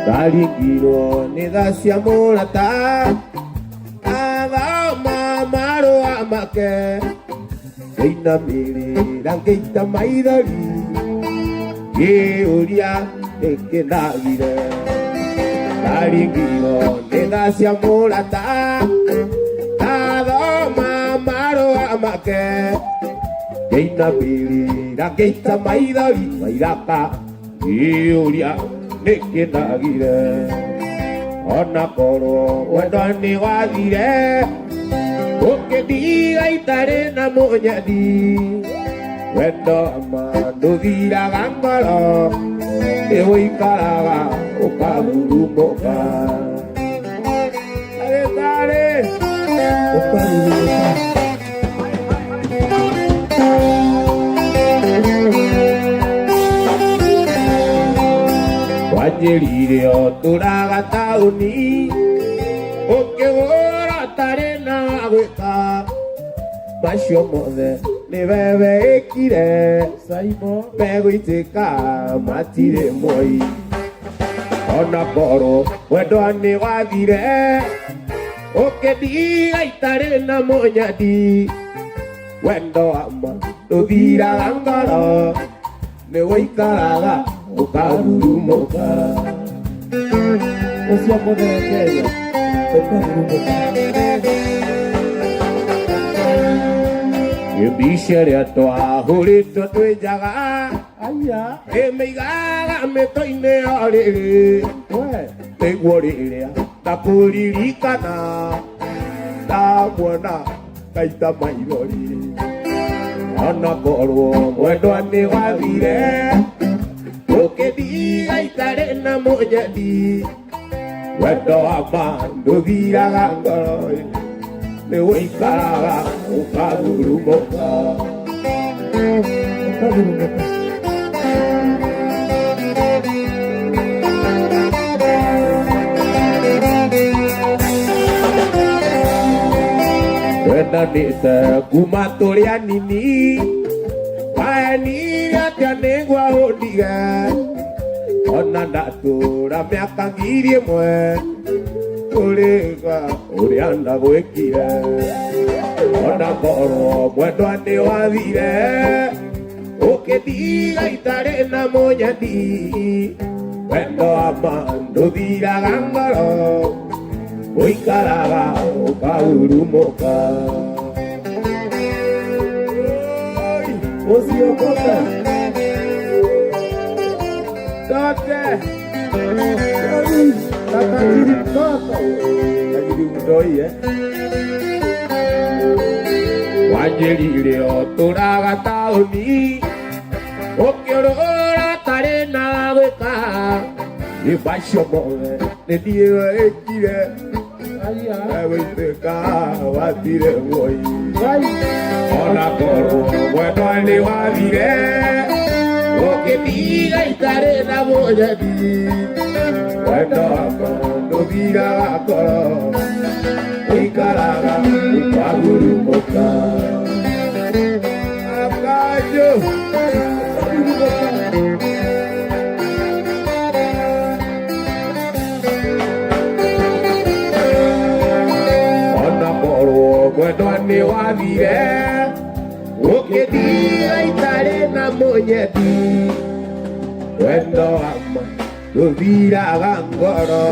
Taringiro nedacia molata Ada mamaro amake Eina mire rangeita maidari Uria eke nagire Taringiro nedacia molata Ada mamaro amake Eina mire rangeita maidari Mairaka Uria eke nagire Ona koro wendani wadire Oke diga itare na monyadi Wendo amando dira gangalo Ewo ikaraga okaburu moka Dale dale Okaburu moka Wanyerire oturaga tauni Oke ora tare na weka Masho mothe ni bebe ekire Saimo Pego iteka matire moi Ona koro wendo ane wathire Oke diga itare na monyadi Wendo ama Nudira gangaro Ne waikaraga Okaburu moka Osia pode aquella Okaburu moka Yebishere atoa Hulito tuejaga Aya Emeigaga metoine orere Te guorirea Ta puririkana Ta buona Kaita maidori Ana koro Mwendo ane wadire Oke diga itare na monyadi Wendo amando dira gangaro Le waikaraga okaburu moka Okaburu moka Wenda nita kumatoria nini Paeni atianegwa odiga Ona ndatura miaka ngiri imwe Uliga urianda gwikire Ona koro mwendo ane wathire Ukithiga itare na monyadi Wendo amando thiraga ngoro Uikaraga ukahurumuka Usiokote Tote Takajiri toto Takajiri udoi Wanjerire oturaga tauni Okiorora tare na weka Ibasho mole Nediwa ekire Awiteka watire woi Ona koro Bueno ane wadire Oke diga itare na monyadi Wendo amando dira koro Ikaraga ukaburu moka Akajo Ona koro Wendo ane wadire Oke diga itare na monyadi Wendo amando dira gangoro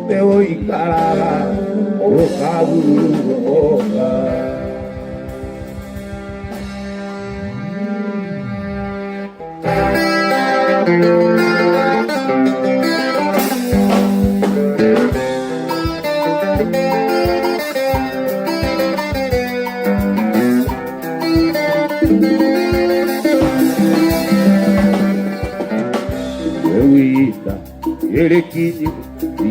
Te oikaraga okaburu moka Erekinyi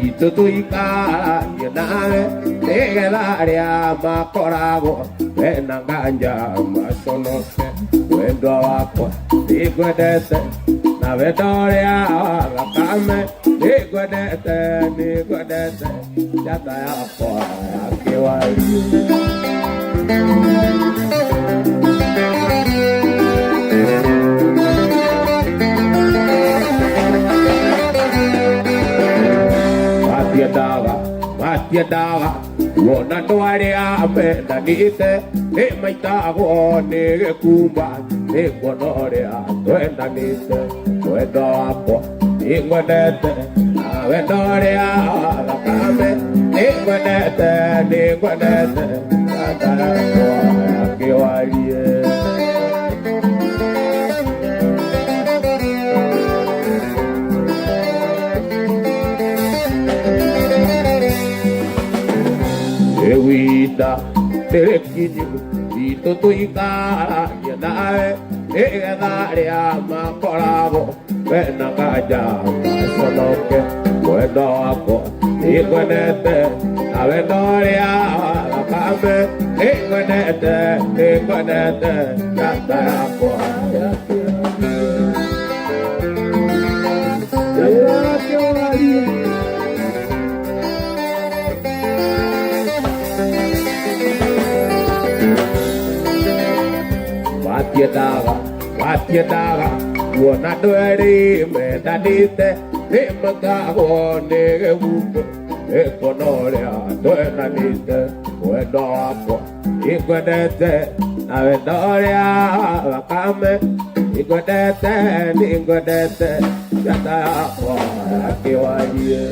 itoto ikara yenare Egedaria makorago Enanganja masonose Wendo wako Nigwedete Na vedoria wakame Nigwedete Yata yako Yakiwari Matiadaga, Matiadaga, Wona Noarea, Mendanite, Ne Maitago, Ne Kumba, Ne Gonorea, Wendanite, Wedoapo, Iguanete, Avenorea, La Came, Iguanete, Iguanete, Cataracoa, Kiwarie. Ewita, Terekinyu, Ito Tuikara, Yanae, Egadaria, Makorabo, Benagaja, Sonoke, Wedoapo, Iguanete, Avenoria, Lacame, Iguanete, Iguanete, Cataracoa, Matiadaga, Wona Doeri, Mendanite, Nimagago, Negewuko, Econoria, Doenanite, Wedoapo, Iguanete, Avenoria, Lacame, Iguanete, Iguanete, Cataracoa, Kiwarie.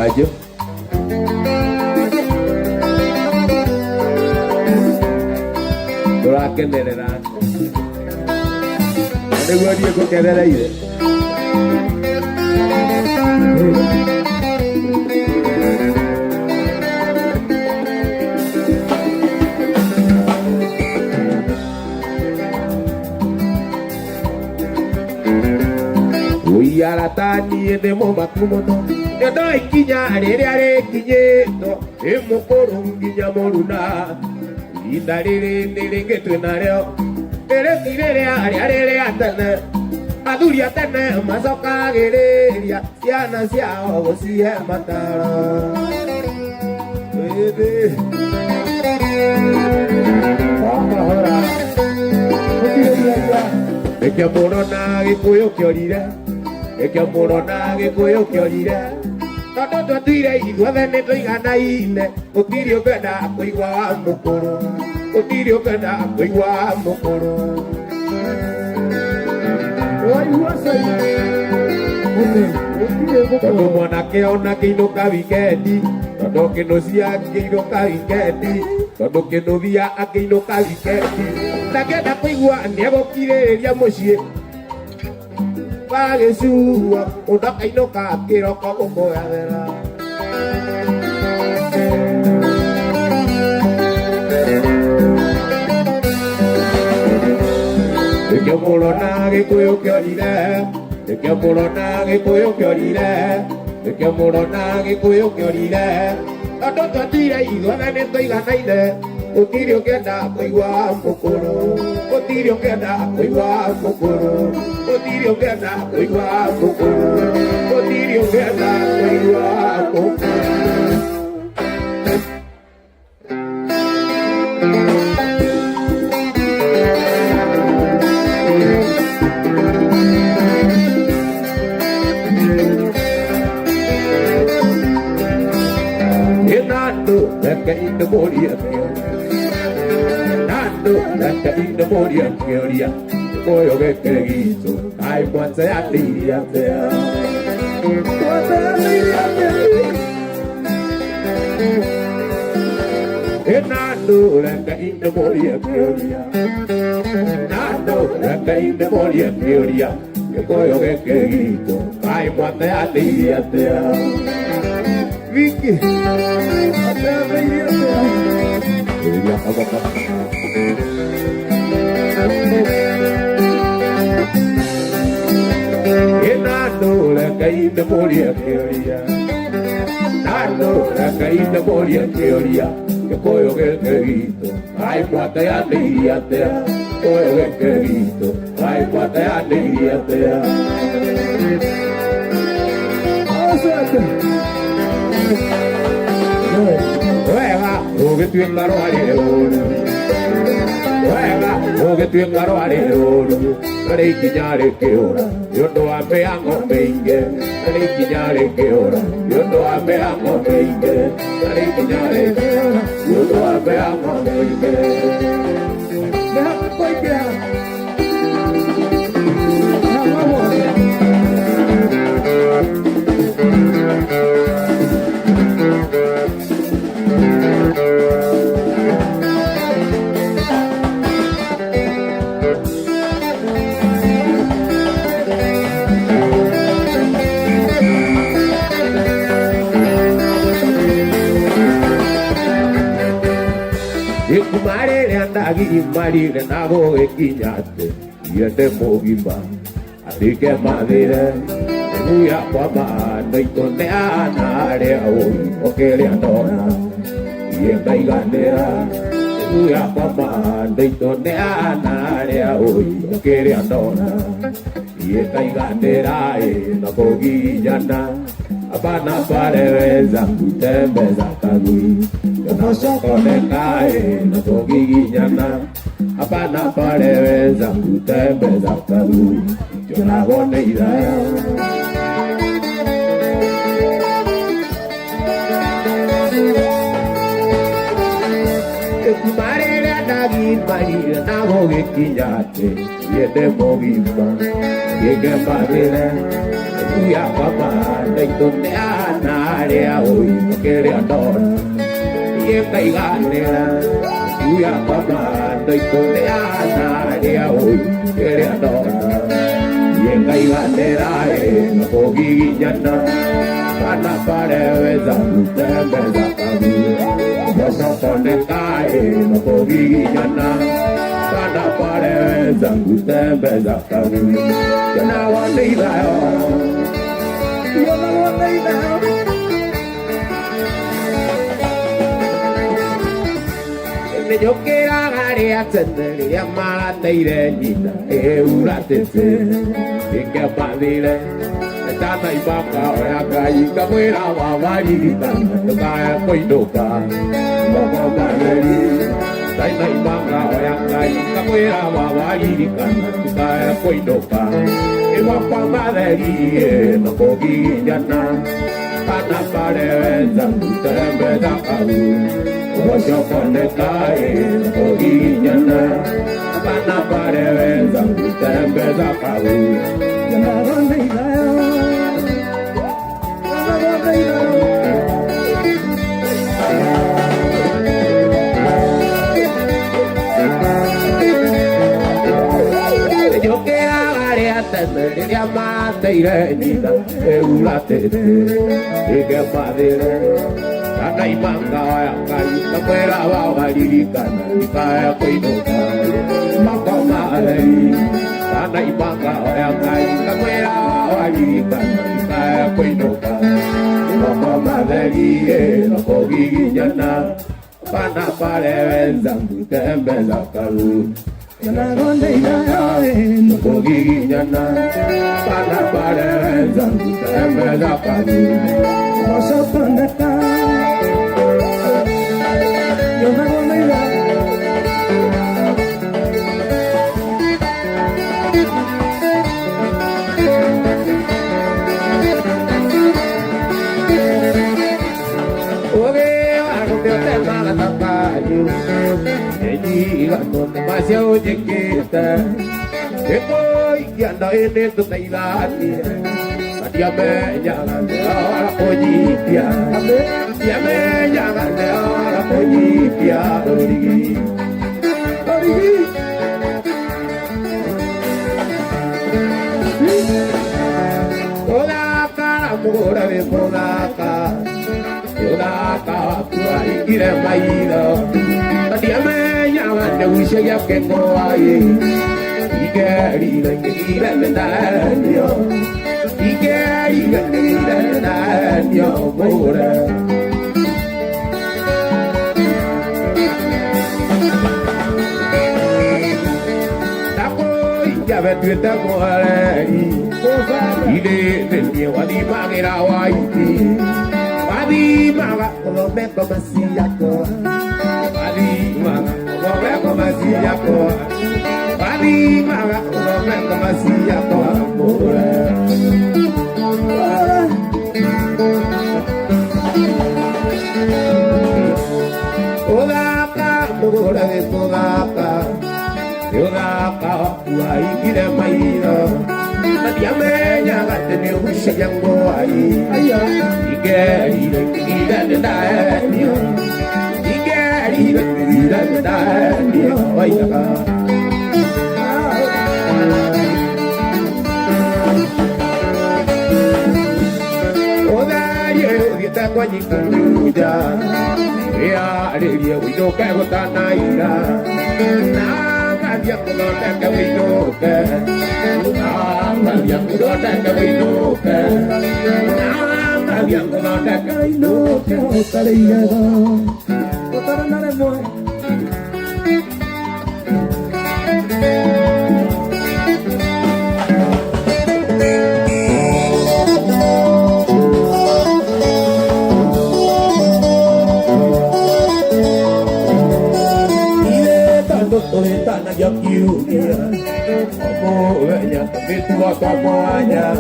Aja doakan neneran ada gua dia kok kada lagi Uyara tani ene mo bakumuno yo doy kinya are kinyeto emukorunginya moruna indarire ndirenge tunareo ere tirere are atana aduri atana masoka gereria siana sia osie matara bebe amahora ekia morona gikuyo kiorire ekia morona gikuyo kiorire Toto twatwire ithuothe nĩ tũiganaine gũtirĩ ũkwenda kũigua wa mũkũrũ gũtirĩ ũkwenda kũigua wa mũkũrũ tondũ mwanake ona kĩinũka wikendi tondũ kĩnũcia akĩinũka wikendi tondũ kĩnũthia akĩinũka wikendi ndakenda kũigua nĩegũkirĩrĩria mũciĩ Pagĩcuo mũndũ akainũka kĩroko gũkũgathera nĩkĩo mũrona gĩkũyũ kĩorire nĩkĩo mũrona gĩkũyũ kĩorire nĩkĩo mũrona gĩkũyũ kĩorire tondũ twatwire ithuothe nĩ tũiganaine gũtirĩ ũngĩenda kũigua mũkũrũ gũtirĩ ũngĩenda kũigua mũkũrũ gũtirĩ ũngĩenda kũigua mũkũrũ gũtirĩ ũngĩenda kũigua mũkũrũ Nando, reka ina moria Nando, reka ina moria Kioria, koyo gekegizo Ai mwanza ya tiria tea Mwanza ya tiria tea Nando, reka ina moria Kioria Nando, reka ina moria Kioria que coyo que querido, ay, muate a ti, a ti, Vicky, a ti, la caída moría teoría, la caída moría teoría, que coyo que querido, ay, muate a ti, a ti, coyo que querido, ay, muate a ti, a ti. Juega, o que tú en la o que tú en la para ikinyare que hora, yo no ame amo vengue, para ikinyare que hora, yo no ame amo vengue, para ikinyare que hora, yo no ame amo vengue. Déjame cualquiera. Marere andagi marire nago ekinyate yete mogimba así que madre muy apama no itonde anare hoy o que le adora y en caiganera muy apama no itonde anare hoy o que le adora y en caiganera no pogillana apana pareveza utembeza kagui no sokonekae no togiginyana apana pareveza utembeza kagui yo na gone idaya marere andagi marire nago gekinyate yete mogimba yeke marire ya papa de donde anare hoy no quiere andar y caiganera ya papa de donde anare hoy quiere andar y caiganera no coguillana para pareveza utembeza kabu no sokonekae no coguillana para pareveza utembeza kabu yo na wanida yo no want to now. Yo quiero agarrar a atender y amar a Teirelita, Euratese, y que padre, está ahí para acá y que fuera babarita, no cae pues toca, no padre, está ahí para acá y que fuera babarita, no cae pues toca. Iwapa maderi no coguillana Pana pareveza utembeza kabu Ocho konekae no coguillana Pana pareveza utembeza kabu Yana donde idaya Yana donde idaya Yo quiero atender y amarte y reñida, eulatete, y que padre, cana y manga, caída fuera baja y cana, y cae cuidoca, mapa madre, cana y manga, caída fuera baja y cana, y cae cuidoca, mapa madre, no coguillana, pana pareveza, utembeza kalu. Yana donde idaya no coguillana para pareveza utembeza kalu no sokoneka yo na donde idaya oge aro de tema la tapayo demasiado chiquita, que voy y ando en esto de Tailandia. Ya me llaman de ahora pollipia, ya me llaman de ahora pollipia, origui, origui. mugora de podaka Yodaka kuai kire maida Tadiame nyawa de wisha ya kengo ai Igeri na ngira na nyo Igeri na ngira na nyo mugora Vetueta moarei Ide tenye wadi magera waiti Wadi maga kolome komasi yako Wadi maga kolome komasi yako Wadi maga kolome komasi yako Amore Odaka, mugora de Odaka Yodaka, kuai kire maida Tadiame nyaga tene wisha yango ai Igeri na ngira na nyo Igeri na ngira na nyo Oidaka Odaye ugita kwa nyikuja Ea areria wido kego tanaira Yang kuda kawinoke, yang kuda kawinoke, yang kuda kawinoke, utariya, utarana boy. Tanah yang kiunya, omonya tapi tua semuanya.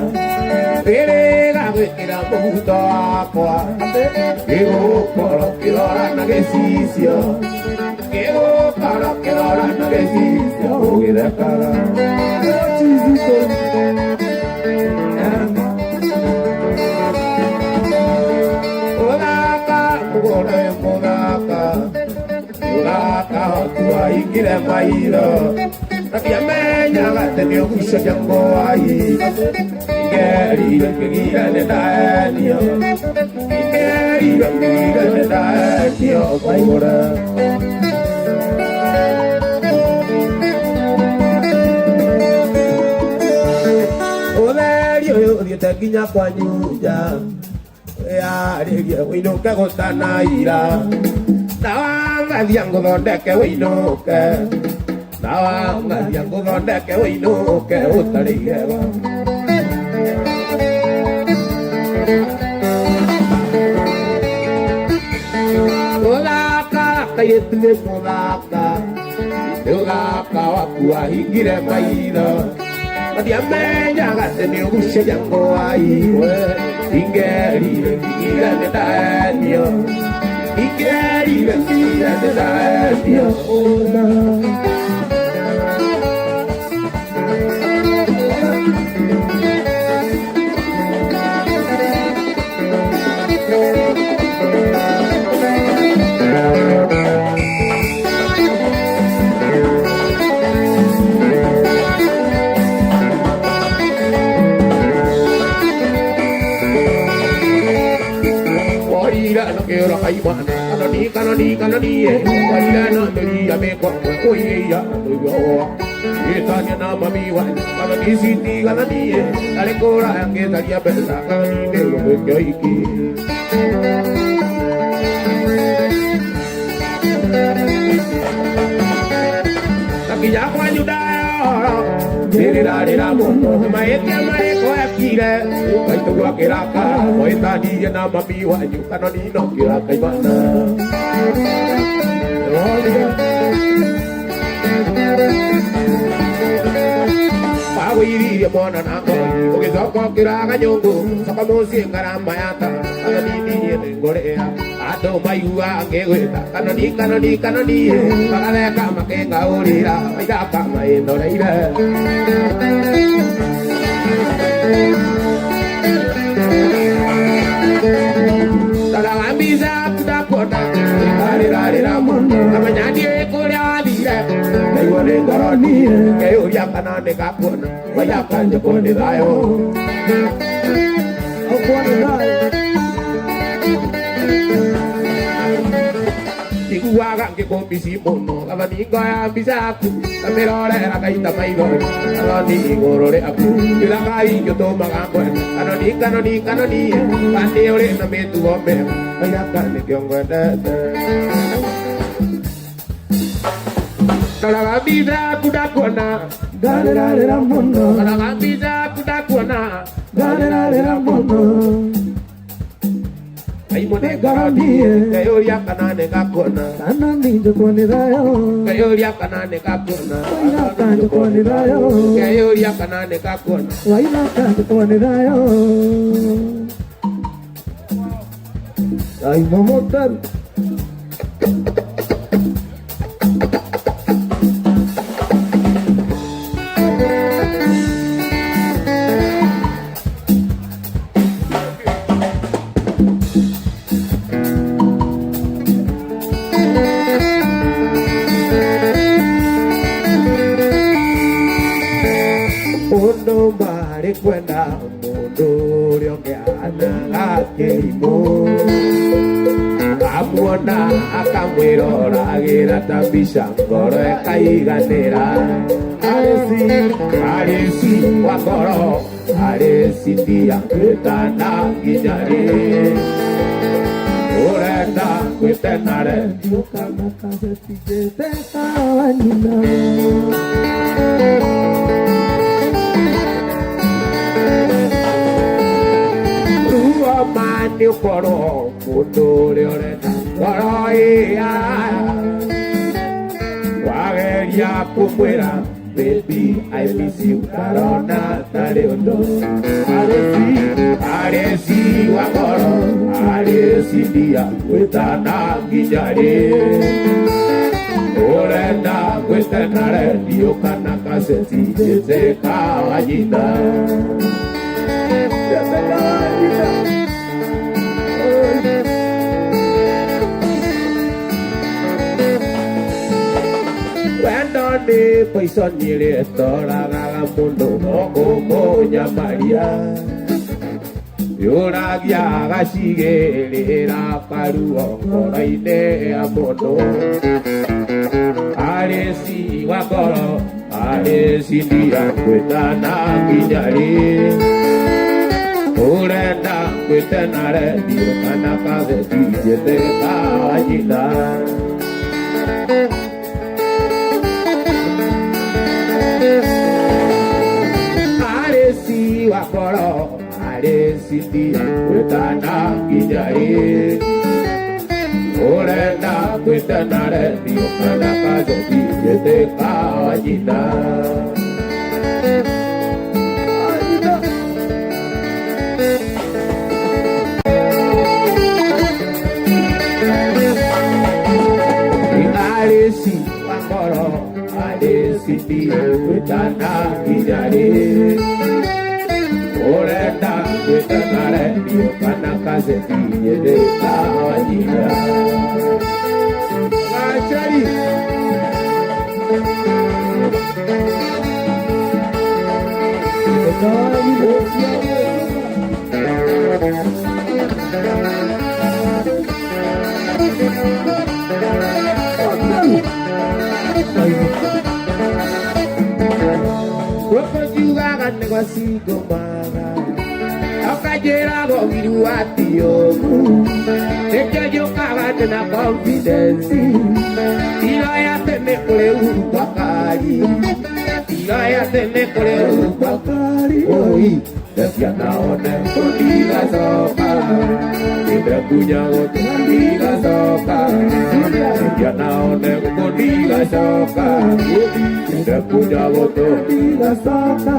Pilih lagi kita buta apa? Kau kalau kita nak sisya, kau kalau kita nak sisya, kita kalau sisya. Odaka, odaka. Odaka, kuai kire maida Tadiame nyaga tene wisha yango ai Igeri na ngira na nyo Igeri na ngira na nyo Oidaka Oderio dieta kinya kwa nyuja Ya areria wino kagota na ira Nawanga diango dondeke winoke Nawanga diango dondeke winoke Utarigeba Odaka kayetule modaka Odaka wakua higire maida Tadiame nyaga tene wisha yango ai Ingeri ngira na nyo Igeri na ngira na nyo Quiero caimán, canoni, baila no me me kwa oye ya yo. Esta ni na mami wa, para que si ti ganani, dale cora que daría pesa canoni de lo que iki. Aquí ya kwa ayudar. Dirira mundo, maestra maestro akira, kai tu akiraka, oi tadi na mami wa ju kanoni no kira kai mana. Pawiri ya mona na ko, oke soko kira kanyongo, saka mosi ngaramba yata, kanoni ni ngorea, ado mayua ngeweta, kanoni, pakale kama kenga urira, ida kama indoreira. Dalam bisa kuda kota, dari ramundo, namanya dia kuliah dia. Kayu negara ni, kayu yang kanan dekapun, banyak kan jepun di layo. Iguaga que con bisimono, abanico a bisaku, la melora era caída maigo, aloni gorore apu, y la caí yo toma gambo, canoni, pateore no me tuvo me, vaya carne que un la gambisa kudakona, dale ramono, la gambisa kudakona, dale ramono. Ay mone garani, kayo ya kanane kakona, Kanani jo kone dayo, kayo ya kanane kakona, waina kanjo kone dayo, kayo ya kanane kakona. waina kanjo kone dayo. Ay momotar. Mundo mare kwenda mundo ryoke anaga keimo amuona akamwirora gira tabisha ngoro ekaiganira aresi wakoro aresi dia kwetana nginyari urenda kwetenare Yukana kaseti jete kawanyina. Mani koro mundore orena koro ia wageria kumwira baby I miss you karona tare ondo aresi wakoro aresi dia wetana nginyari orena kwetenare yukana kaseti jete kawanyina. Cuando ne poi sognare storia la mondo no como llamaría Yura gyaga shigere ra paru koraine amono Aresi wakoro aresi dia kwetana kinyari Urenda kwetenare dio kanaka de tijete kajina Aresi wakoro aresi dia kwetana kinyari Urenda kwetenare dio kanaka de tijete kajina Aresi wakoro aresi dia kwetana kinyari Orenda kwetanare dio kanaka de tijete kajina Achari Negasi gomara, akajera go viruati yogu. Eka yo kaga na confidence. Ila ya tene kule upakari. Ila ya tene kule upakari. Oi, desya naone kodiga soka. Ibra punya gote kodiga soka. Desya naone kodiga soka. Ibra punya gote kodiga soka.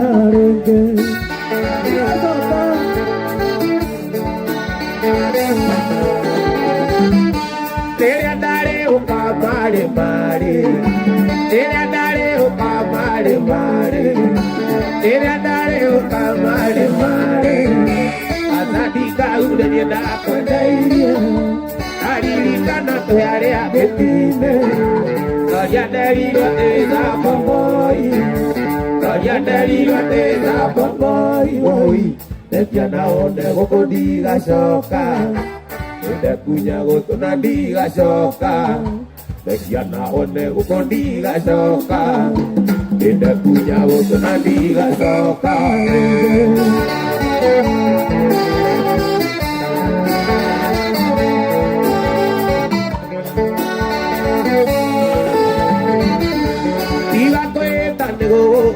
Tere andare o mare mare, tere andare o mare mare, tere andare o mare mare. Azadika udeni na kondaiye, aririka na toyare abetine. Kaya dari lote za boy, kaya dari lote za boy. Oi, Dekiana one goko ndigacoka ndekunya gutuna ndigacoka Dekiana one goko ndigacoka ndekunya gutuna ndigacoka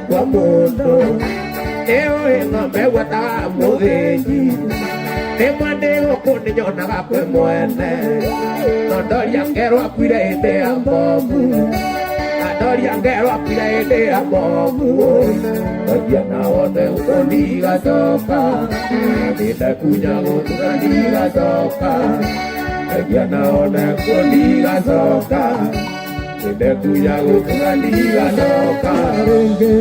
Kwa mundo Eo ng'ombe wata muthĩnji Nĩmwe gũkũ nĩnyonaga kwĩ mwene Nondoria ngerwo akuire hĩndĩ ya mbomu Nondoria ngerwo akuire hĩndĩ ya mbomu Ndoria na wone gũkũ ndigacoka Ndĩndekunya gũtũra ndigacoka Ndoria na wone gũkũ ndigacoka Ndekunya gũtũra ndigacoka rĩngĩ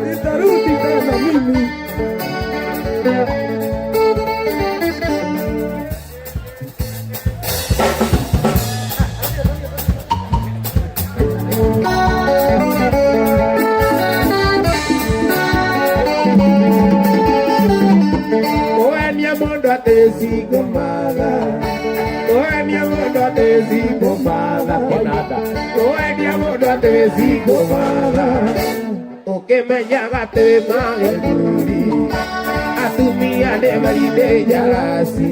Nitarudi tena mimi Oenia mondo atesigo maga Oenia mondo atesigo maga Kenada Oenia mondo atesigo maga Que me llama te maguri Atumia de maride yarasi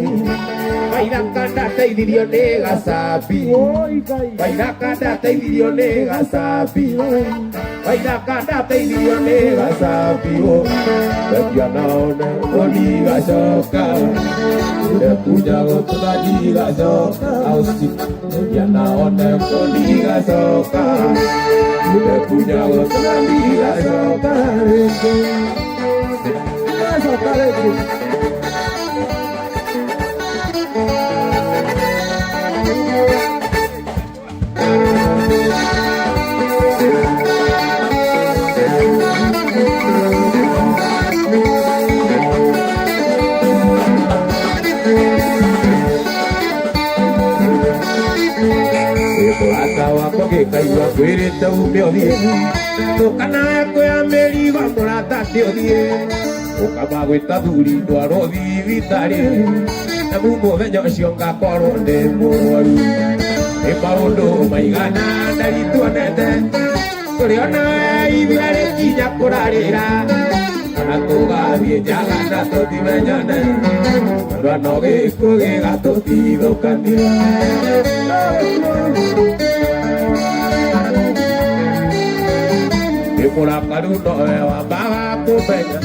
Baila canta te idirio nega sapi Baila canta te idirio nega sapi Baila canta te idirio nega sapi Bekia naone koliga soka Ule punya gotola liga soka Ausi Bekia naone koliga soka Ule punya gotola liga soka Soka Kaigua kwĩrĩte ume ũthiĩ Tũkana kwĩa mĩrigo mũrata ndĩũthiĩ Ũkamba gwĩta thuri ndwarwo thibitarĩ Namu mũthenya ũcio ngakorwo ndĩ mũrwaru Nĩ maũndũ maigana ndarituonete Tũrĩ ona ithuerĩ kinya kũrarĩra Kana tũgathiĩ njaga na tũtimenyane Andũ ano gĩkuũ gĩgatũtithũkania Murakaru noe wambaga kumenya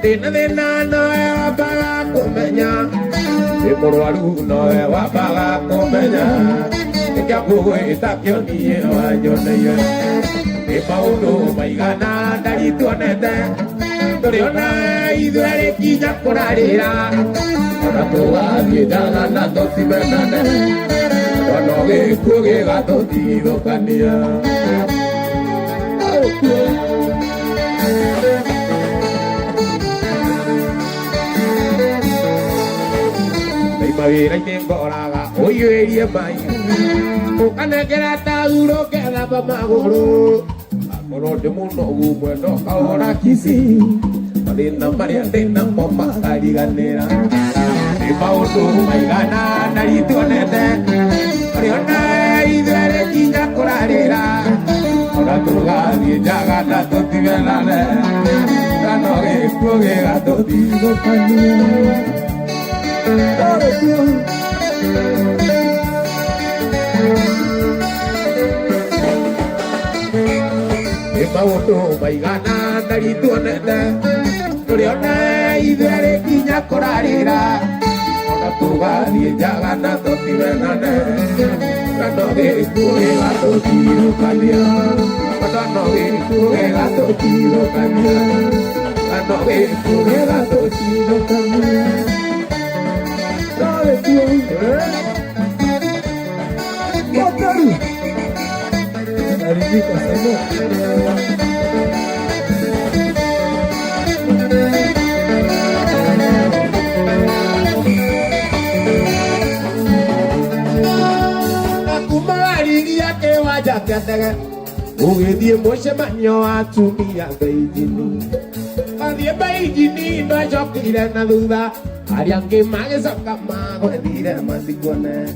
Tina thina noe wambaga kumenya Murwaru noe wambaga kumenya Nikia kũgwĩta kĩonie wanyoneire Nĩ maũndũ maigana ndarituonete Tũrĩ ona ithuerĩ kinya kũrarĩra Ona tũgathiĩ njaga na tũtimenane Ona gĩkuũ gĩgatũtithũkania Mawĩra-inĩ ngoraga ũiyũrie mai Ũkanengera tauro ngethamba magũrũ Akorwo ndĩ mũnogu mwena ũkahũra kici Mathĩna marĩa ndĩnamo makariganĩra Nĩ maũndũ maigana ndarituonete Tũrĩ ona ithuerĩ kinya kũrarĩra Ona tũgathiĩ njaga na tũtimenane Kana gĩkuũ gĩgatũtithũkania Nĩ maũndũ maigana ndarituonete Tũrĩ ona ithuerĩ kinya kũrarĩra Ona tũgathiĩ njaga na tũtimenane Kana gĩkuũ gĩgatũtithũkania Kana gĩkuũ gĩgatũtithũkania Kana gĩkuũ gĩgatũtithũkania Botaru Aridika sama Akumariria kewaja kiatege Ugithie mũcemanio wa atumia thĩinĩ Madiemba ijini no chokire na duda Ariange mage sakama go dire masikone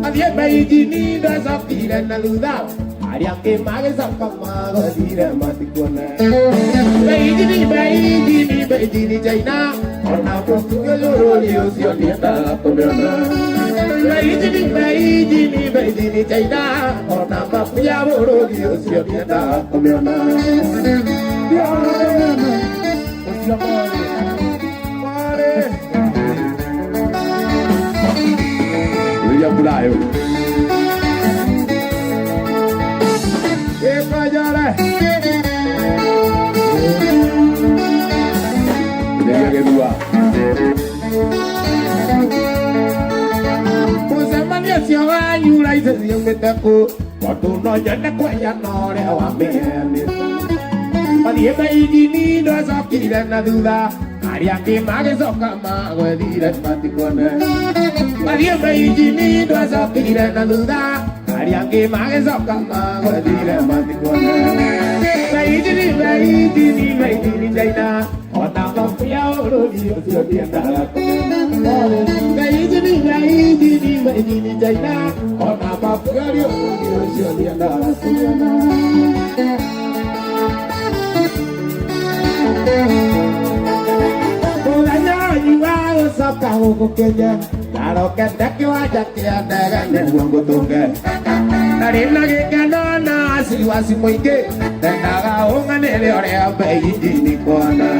Madiemba ijini no chokire na duda Ariange mage sakama go dire masikone Beijini China Ona profuge loro lio si olieta komeona Beijini China Ona mafia loro lio si olieta komeona William Bulayo Que callare Debe que dua Pues en maniación ayuda y se siente teco Cuando no llene cuella no le va a ver Madiemba ijini no chokire na duda Ariange mage sakama go dire masikone Madiemba ijini no chokire na duda Ariange mage sakama go dire masikone Beijini China Ona mafia oro dio dio tienda Beijini China Ona mafia dio dio tienda Kamu kenya, kalau kita kiwajak tiada kan buang gotonge. Dari lagi kanona siwasi moike, dan kau ngane orang bayi di kona.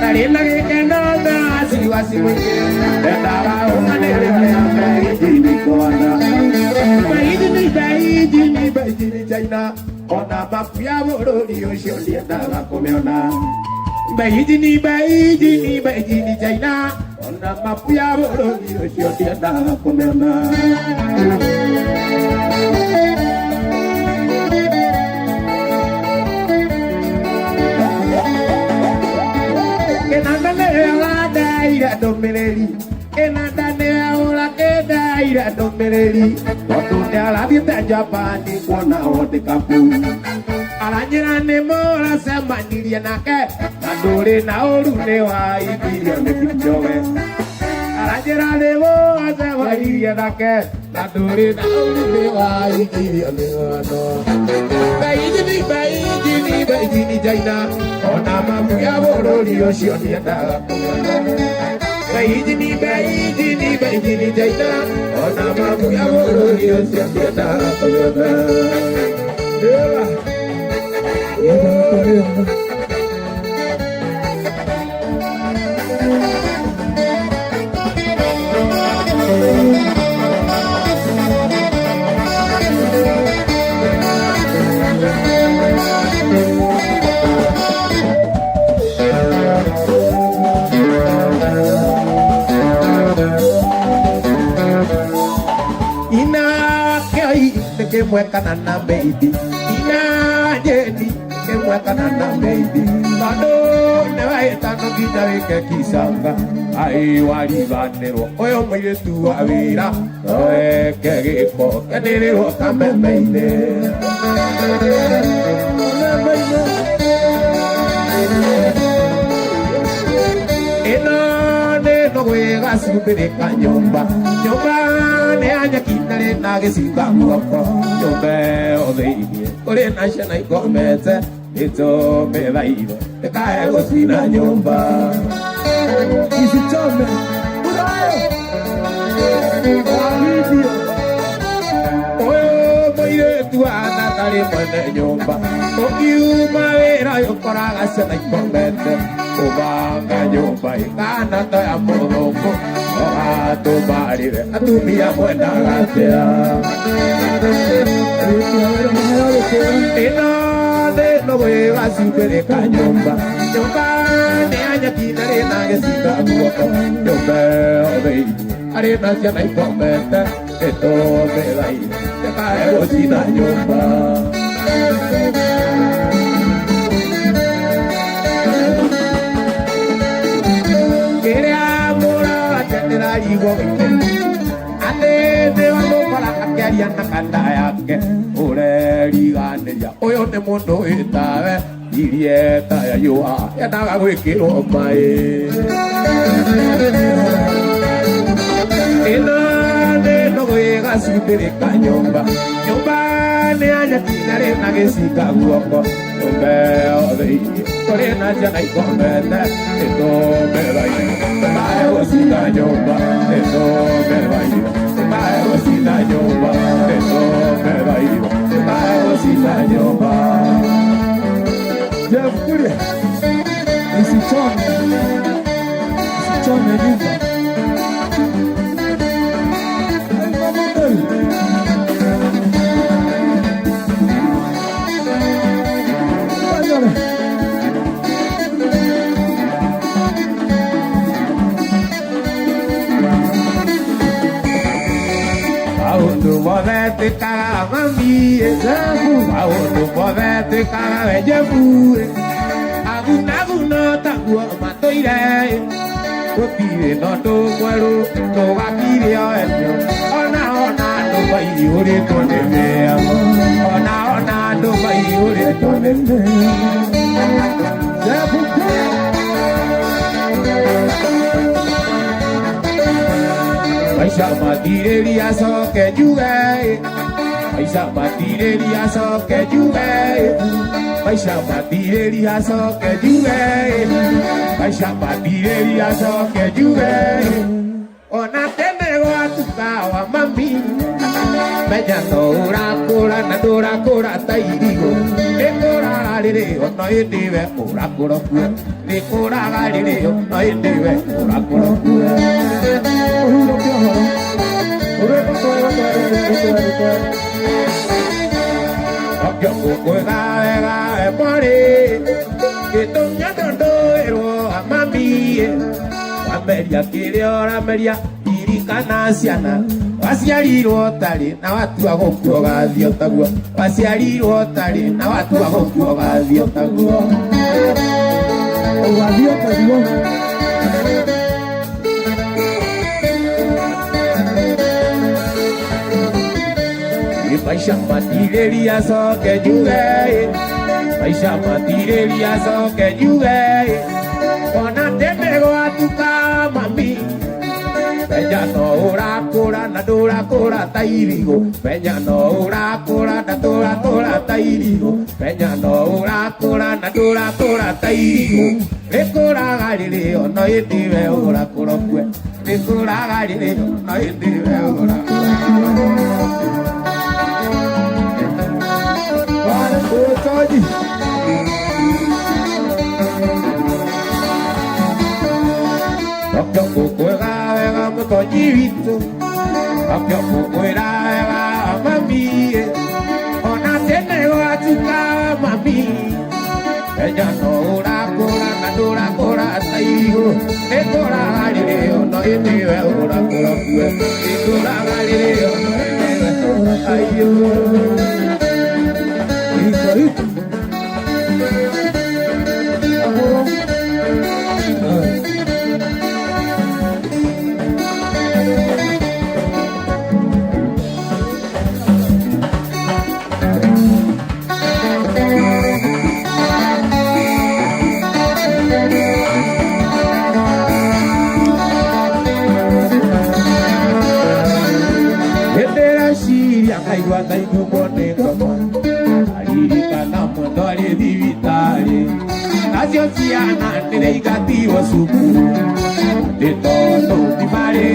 Dari lagi kanona siwasi moike, dan kau ngane orang bayi di kona. Bayi di China, ona mafia bodoh di ocean dia dah komeona. Bayi di China. Ona mafia bodoh di ocean dia dah komeona. Kenapa lewa daira domereli? Kenapa lewa daira domereli? Waktu dia lagi tak Japani kona ote kapu. Alanjirane mola sama diri nake, nadore na oru lewa ibiri ane kijowe. Alanjirane mola sama diri nake, nadore na oru lewa ibiri ane ano. Beijini China, ona mafia bodoh di ocean dia dah komeona. Beijini China, ona mafia bodoh di ocean dia dah komeona. Que muecan a na baby, ina Jenny, que muecan a na baby. Cuando ne va esta no quita de que quizanga, ay wari banero, oye hombre tu avira, no es que rico, que te digo también baby. No juega siempre de cañomba, ñomba ne aña quinare nague si guapo, yo veo de ir, ore nashana y comete, esto me da ir, te cae cocina ñomba. Y si chome, oh, muy de tu ana tare mane ñomba, no quiero madera yo para gasar y comete. Ubanga nyumba ikana to ya moroko atu barire atu mia buena gatea ina de no hueva super cañomba nyumba ne aña kinare na que sika buoko nyumba ode arena ya na comete esto me da ir te cae cocina nyumba. Ande te vamos para que harían la canda ya que ore digan ya hoy on the mundo está irieta ya yua ya naga gwikirwo mai inane no gwega cimbirika nyumba ne anya kinare na gicika guoko nyumba yothe kuri na njana ikomete itomerai mae gũcina nyumba itomerai mae gũcina nyumba itomerai mae gũcina nyumba Jeff Kuria, isichome nyumba. Aundu movete cara mami, aundu movete cara vejebu, aguna tangua matoire, kotire no to kwero, to gakire oenyo, ona no vai ore to neme, ona no vai ore to neme. Aisha matireria so que jugue, Aisha matireria so que jugue, Aisha matireria so que jugue, Aisha matireria so que jugue. Ona temego atukawa mami, meja tora kora tairigo, ekora galire ono indive ora koro ku, ekora galire ono indive ora koro ku. Yo juega pare que toña tondo ero a mami Ameria quiere ora Ameria irikana siana wasialiro tali na watu agokuoga thio taguo wasialiro tali na watu agokuoga thio taguo Ogadio taguo Paisha matireria so que jugue, Paisha matireria so que jugue, ona te pego a tu cama mami, Peña no ora cora na dora cora tairigo, Peña no ora cora na dora cora tairigo, Peña no ora cora na dora cora tairigo, le cora galile no yetibe ora cora kue, le cora galile no yetibe ora. Apio kukwega wega mutojivito, apio kukwega wega mami, ona tenego atuka mami, ella no ora cora na dora cora taigo, e cora galile no yetiwe ora cora kue, e cora galile no yetiwe ayo. Dai kumone kama aliri kana mondore divitare nazio siana nei cattivo su de todo ti fare